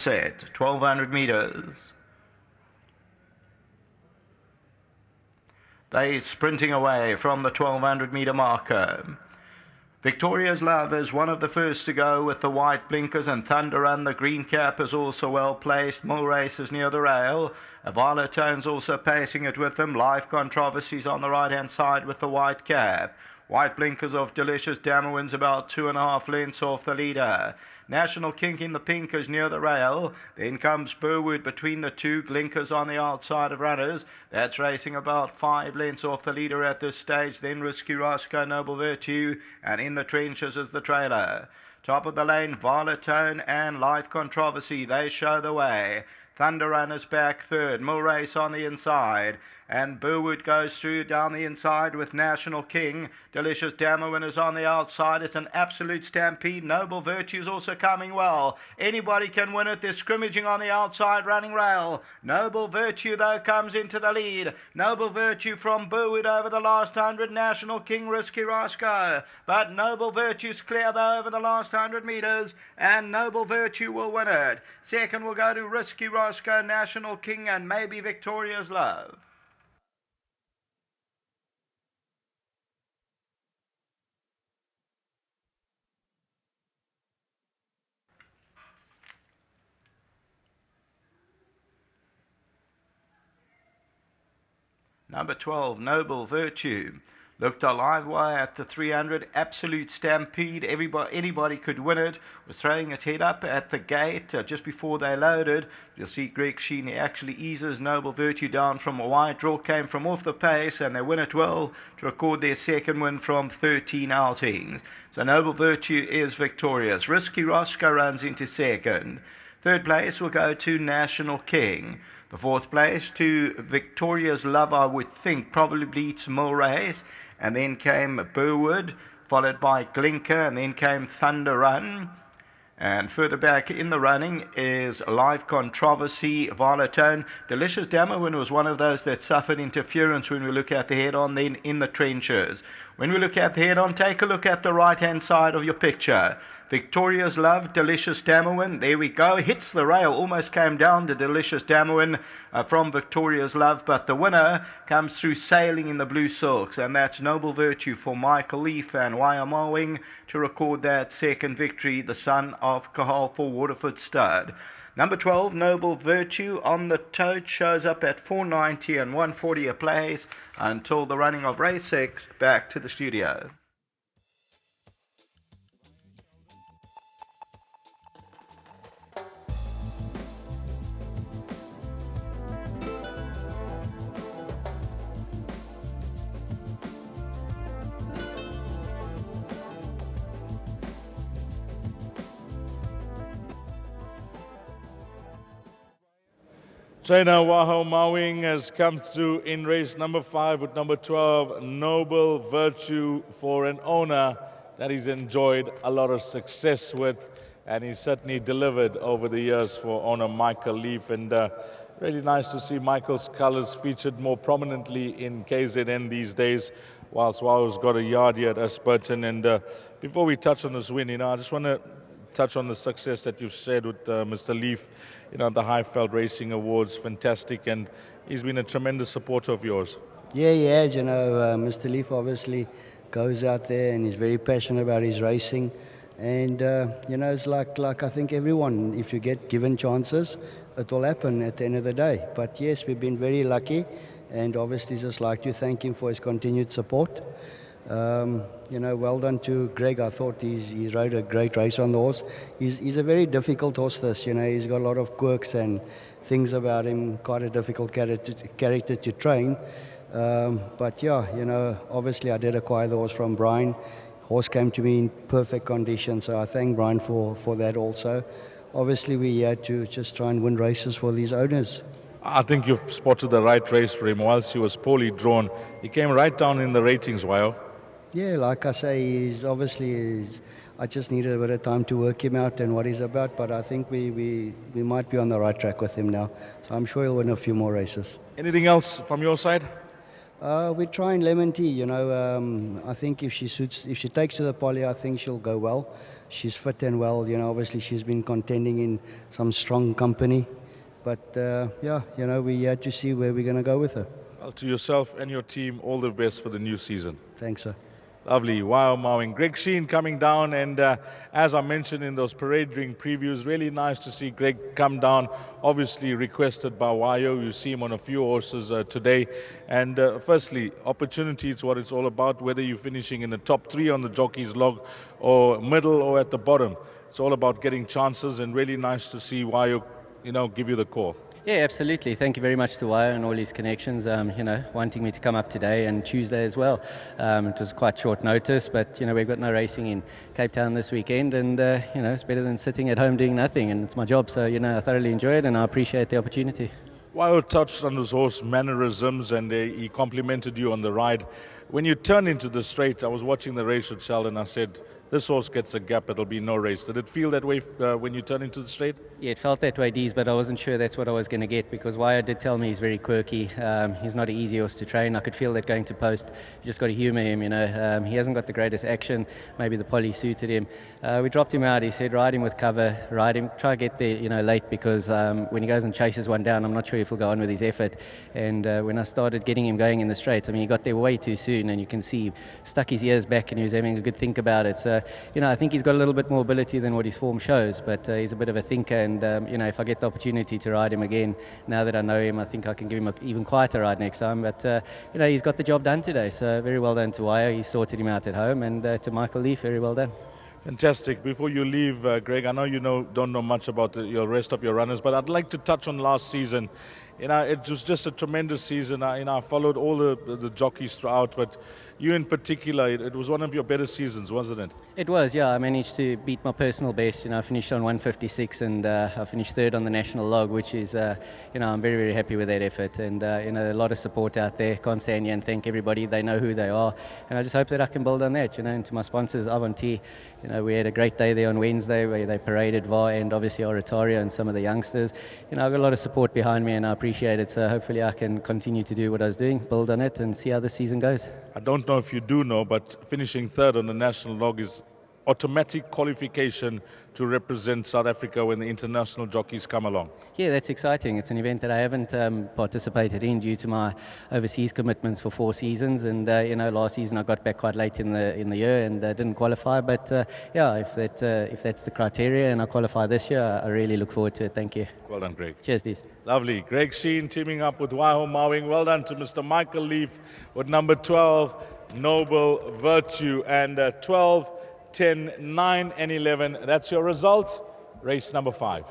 set, 1200 meters. They're sprinting away from the 1200 meter marker. Victoria's Love is one of the first to go with the white blinkers, and Thunder Run, the green cap, is also well placed. Mill Race is near the rail. Violet Tone's also pacing it with them. Life Controversies on the right-hand side with the white cap. White blinkers of Delicious Damowin's about 2.5 lengths off the leader. National King in the pink is near the rail. Then comes Burwood between the two. Glinkers on the outside of runners. That's racing about 5 lengths off the leader at this stage. Then Risky Roscoe, Noble Virtue, and in the trenches is the trailer. Top of the lane, Violet Tone and Life Controversy. They show the way. Thunder Run is back third. Mill Race on the inside. And Burwood goes through down the inside with National King. Delicious Damowin is on the outside. It's an absolute stampede. Noble Virtue is also coming well. Anybody can win it. They're scrimmaging on the outside, running rail. Noble Virtue, though, comes into the lead. Noble Virtue from Burwood over the last 100. National King, Risky Roscoe. But Noble Virtue's clear, though, over the last 100 meters. And Noble Virtue will win it. Second will go to Risky Roscoe, National King, and maybe Victoria's Love. Number 12, Noble Virtue. Looked a live wire at the 300. Absolute stampede. Anybody could win it. Was throwing its head up at the gate just before they loaded. You'll see Greg Sheeney actually eases Noble Virtue down from a wide draw. Came from off the pace, and they win it well to record their second win from 13 outings. So Noble Virtue is victorious. Risky Roscoe runs into second. Third place will go to National King. The fourth place to Victoria's Love, I would think, probably beats Mill Race. And then came Burwood, followed by Glinker, and then came Thunder Run. And further back in the running is Life Controversy, Violet Tone. Delicious Damowin was one of those that suffered interference when we look at the head-on, then in the trenches. When we look at the head-on, take a look at the right-hand side of your picture. Victoria's Love, Delicious Damowin. There we go. Hits the rail. Almost came down to Delicious Damowin from Victoria's Love. But the winner comes through sailing in the blue silks. And that's Noble Virtue for Michael Leaf and Wyoming to record that second victory. The son of Kahal for Waterford Stud. Number 12, Noble Virtue on the tote, shows up at 490 and 140 a place until the running of race 6. Back to the studio. Trainer Waho Mawing has come through in race number 5 with number 12, Noble Virtue, for an owner that he's enjoyed a lot of success with, and he's certainly delivered over the years for owner Michael Leaf. And really nice to see Michael's colours featured more prominently in KZN these days, whilst Waho's got a yard here at Ashburton. And before we touch on this win, I just want to touch on the success that you've shared with Mr. Leaf. The Highveld Racing Awards, fantastic, and he's been a tremendous supporter of yours. Yeah, he has. Mr. Leaf obviously goes out there and is very passionate about his racing. And, it's like I think everyone, if you get given chances, it will happen at the end of the day. But yes, we've been very lucky, and obviously just like to thank him for his continued support. Well done to Greg. I thought he rode a great race on the horse. He's a very difficult horse, this. He's got a lot of quirks and things about him, quite a difficult character to train. But yeah, obviously I did acquire the horse from Brian. Horse came to me in perfect condition, so I thank Brian for that also. Obviously we had to just try and win races for these owners. I think you've spotted the right race for him. Whilst he was poorly drawn, he came right down in the ratings, Wayo. Yeah, like I say, I just needed a bit of time to work him out and what he's about, but I think we might be on the right track with him now. So I'm sure he'll win a few more races. Anything else from your side? We're trying Lemon Tea. I think if she takes to the poly, I think she'll go well. she's fit and well. You know, obviously she's been contending in some strong company. But yeah, you know, we're here to see where we're going to go with her. Well, to yourself and your team, all the best for the new season. Thanks, sir. Lovely. Wow, Mowing. Greg Sheen coming down, and as I mentioned in those parade ring previews, really nice to see Greg come down. Obviously requested by Wayo. You see him on a few horses today. And firstly, opportunity is what it's all about, whether you're finishing in the top 3 on the jockey's log or middle or at the bottom. It's all about getting chances, and really nice to see Wayo, you know, give you the call. Yeah, absolutely. Thank you very much to Wire and all his connections, you know, wanting me to come up today and Tuesday as well. It was quite short notice, but, you know, we've got no racing in Cape Town this weekend, and, you know, it's better than sitting at home doing nothing, and it's my job. So, you know, I thoroughly enjoy it and I appreciate the opportunity. Wayo touched on his horse mannerisms, and he complimented you on the ride. When you turn into the straight, I was watching the race with Sheldon, I said, this horse gets a gap, it'll be no race. Did it feel that way when you turn into the straight? Yeah, it felt that way, Dees, but I wasn't sure that's what I was going to get, because Wire did tell me he's very quirky. He's not an easy horse to train. I could feel that going to post. You just got to humour him, you know. He hasn't got the greatest action. Maybe the poly suited him. We dropped him out. He said, ride him with cover, ride him, try to get there, you know, late, because when he goes and chases one down, I'm not sure if he'll go on with his effort. And when I started getting him going in the straight, I mean, he got there way too soon, and you can see he stuck his ears back and he was having a good think about it. So, you know, I think he's got a little bit more ability than what his form shows, but he's a bit of a thinker, and you know, if I get the opportunity to ride him again, now that I know him, I think I can give him an even quieter ride next time. But you know, he's got the job done today, so very well done to Wire. He sorted him out at home, and to Michael Leaf, very well done. Fantastic. Before you leave, Greg, I know you don't know much about your rest of your runners, but I'd like to touch on last season. You know, it was just a tremendous season. I followed all the jockeys throughout, but you in particular, it was one of your better seasons, wasn't it? It was, yeah. I managed to beat my personal best. You know, I finished on 156, and I finished third on the national log, which is, you know, I'm very, very happy with that effort. And, you know, a lot of support out there. Can't say and thank everybody. They know who they are. And I just hope that I can build on that, you know. And to my sponsors, Avanti, you know, we had a great day there on Wednesday where they paraded VAR and obviously Oratorio and some of the youngsters. You know, I've got a lot of support behind me, and I appreciate it. So hopefully I can continue to do what I was doing, build on it, and see how the season goes. I don't know if you do know, but finishing third on the national log is automatic qualification to represent South Africa when the international jockeys come along. Yeah, that's exciting. It's an event that I haven't participated in due to my overseas commitments for 4 seasons, and you know, last season I got back quite late in the year and didn't qualify. But yeah, if that's the criteria and I qualify this year, I really look forward to it. Thank you. Well done, Greg. Cheers, Dees. Lovely. Greg Sheen teaming up with Waiho Mowing. Well done to Mr. Michael Leaf with number 12, Noble Virtue, and 12, 10, 9 and 11. That's your result. Race number 5.